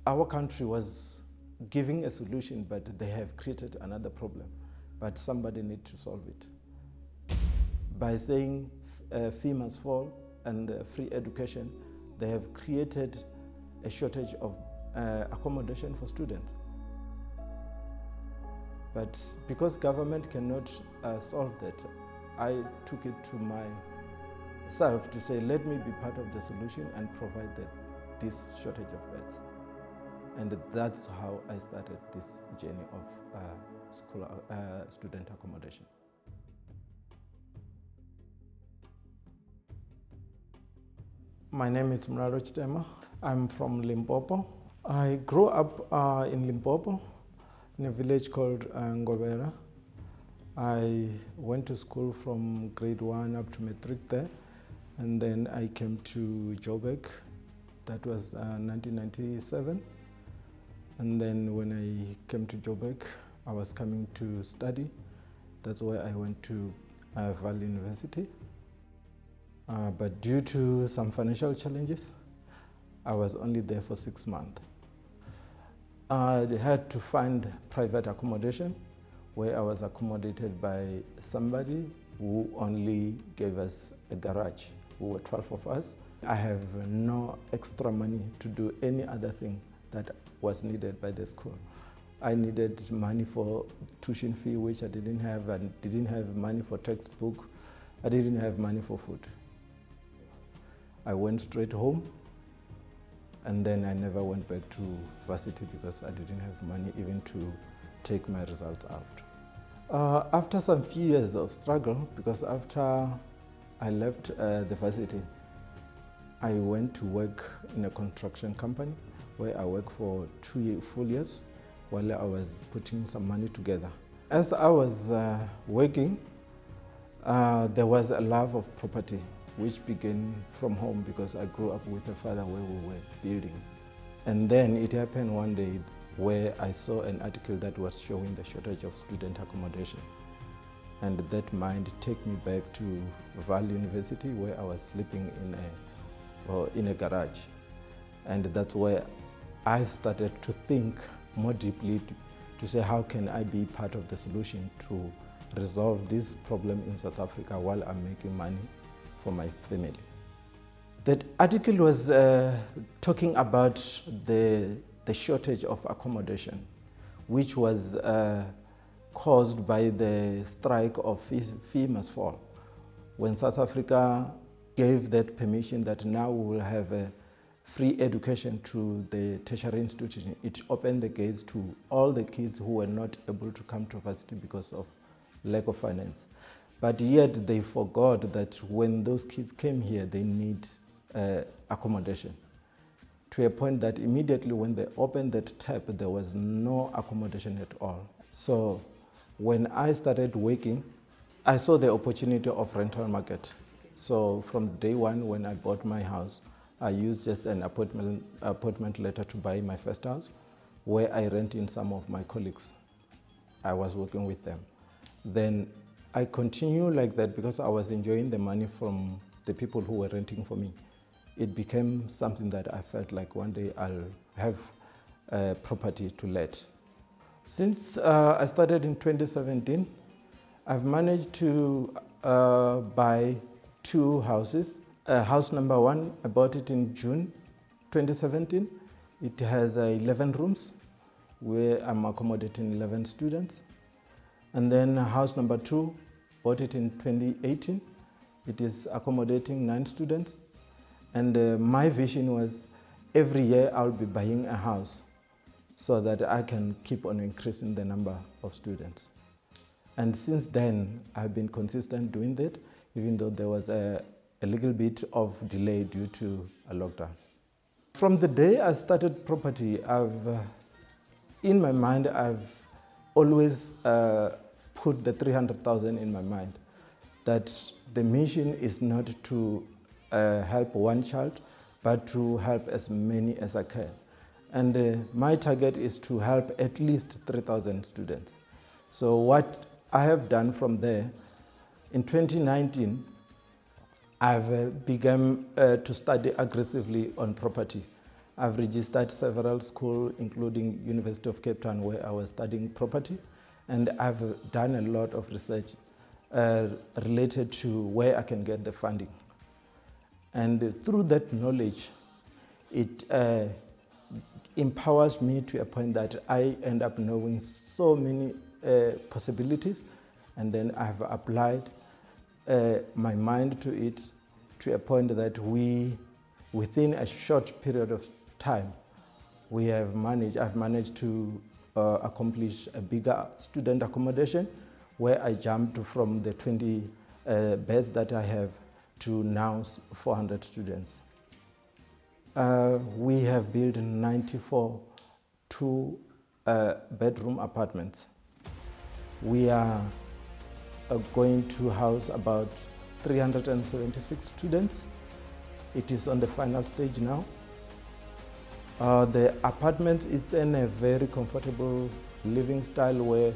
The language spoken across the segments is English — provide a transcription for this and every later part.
our country was giving a solution, but they have created another problem. But somebody needs to solve it. By saying fee must fall and free education, they have created a shortage of accommodation for students. But because government cannot solve that, I took it to myself to say, let me be part of the solution and provide this shortage of beds. And that's how I started this journey of student accommodation. My name is MULALO TSHITEMA. I'm from Limpopo. I grew up in Limpopo, in a village called Ngobera. I went to school from grade 1 up to matric there, and then I came to Joburg. That was 1997. And then when I came to Joburg, I was coming to study. That's why I went to Vaal University. But due to some financial challenges, I was only there for 6 months. I had to find private accommodation where I was accommodated by somebody who only gave us a garage. We were 12 of us. I have no extra money to do any other thing that was needed by the school. I needed money for tuition fee, which I didn't have, and didn't have money for textbook. I didn't have money for food. I went straight home, and then I never went back to varsity because I didn't have money even to take my results out. After some few years of struggle, because after I left the varsity, I went to work in a construction company where I worked for 2 full years while I was putting some money together. As I was working, there was a love of property which began from home because I grew up with a father where we were building. And then it happened one day where I saw an article that was showing the shortage of student accommodation. And that mind took me back to Vaal University where I was sleeping in a garage. And that's where I started to think more deeply to say, how can I be part of the solution to resolve this problem in South Africa while I'm making money for my family. That article was talking about the shortage of accommodation, which was caused by the strike of fee must fall. When South Africa gave that permission that now we will have a free education to the tertiary institution, it opened the gates to all the kids who were not able to come to varsity because of lack of finance. But yet they forgot that when those kids came here, they need accommodation. To a point that immediately when they opened that tap, there was no accommodation at all. So when I started working, I saw the opportunity of rental market. So from day one when I bought my house, I used just an appointment letter to buy my first house, where I rent in some of my colleagues. I was working with them. Then I continued like that because I was enjoying the money from the people who were renting for me. It became something that I felt like one day I'll have a property to let. Since I started in 2017, I've managed to buy 2 houses. House number 1, I bought it in June 2017. It has 11 rooms where I'm accommodating 11 students. And then house number 2, bought it in 2018. It is accommodating 9 students. And my vision was every year I'll be buying a house so that I can keep on increasing the number of students. And since then, I've been consistent doing that, even though there was a little bit of delay due to a lockdown. From the day I started property, in my mind, I've always put the 300,000 in my mind, that the mission is not to help one child, but to help as many as I can. And my target is to help at least 3,000 students. So what I have done from there, in 2019, I've begun to study aggressively on property. I've registered several schools, including University of Cape Town, where I was studying property, and I've done a lot of research related to where I can get the funding. And through that knowledge, it empowers me to a point that I end up knowing so many possibilities, and then I've applied my mind to it to a point that within a short period of time, I've managed to accomplish a bigger student accommodation, where I jumped from the 20 beds that I have to now 400 students. We have built 94 two-bedroom apartments. We are going to house about 376 students. It is on the final stage now. The apartment is in a very comfortable living style where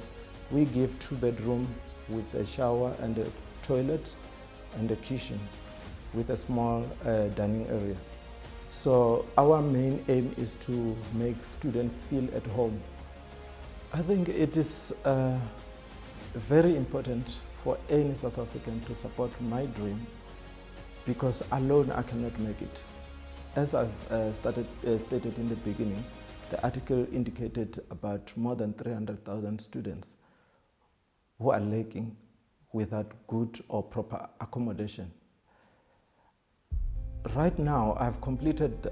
we give 2-bedroom with a shower and a toilet and a kitchen with a small dining area. So our main aim is to make students feel at home. I think it is very important for any South African to support my dream, because alone I cannot make it. As I've stated in the beginning, the article indicated about more than 300,000 students who are lacking without good or proper accommodation. Right now, I've completed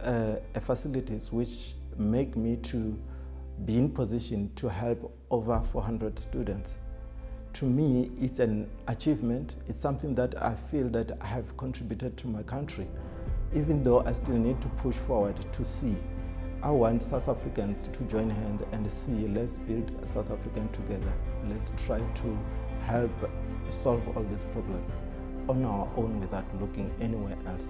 facilities which make me to be in position to help over 400 students. To me, it's an achievement. It's something that I feel that I have contributed to my country, even though I still need to push forward to see. I want South Africans to join hands and see, let's build South Africa together. Let's try to help solve all these problems on our own without looking anywhere else.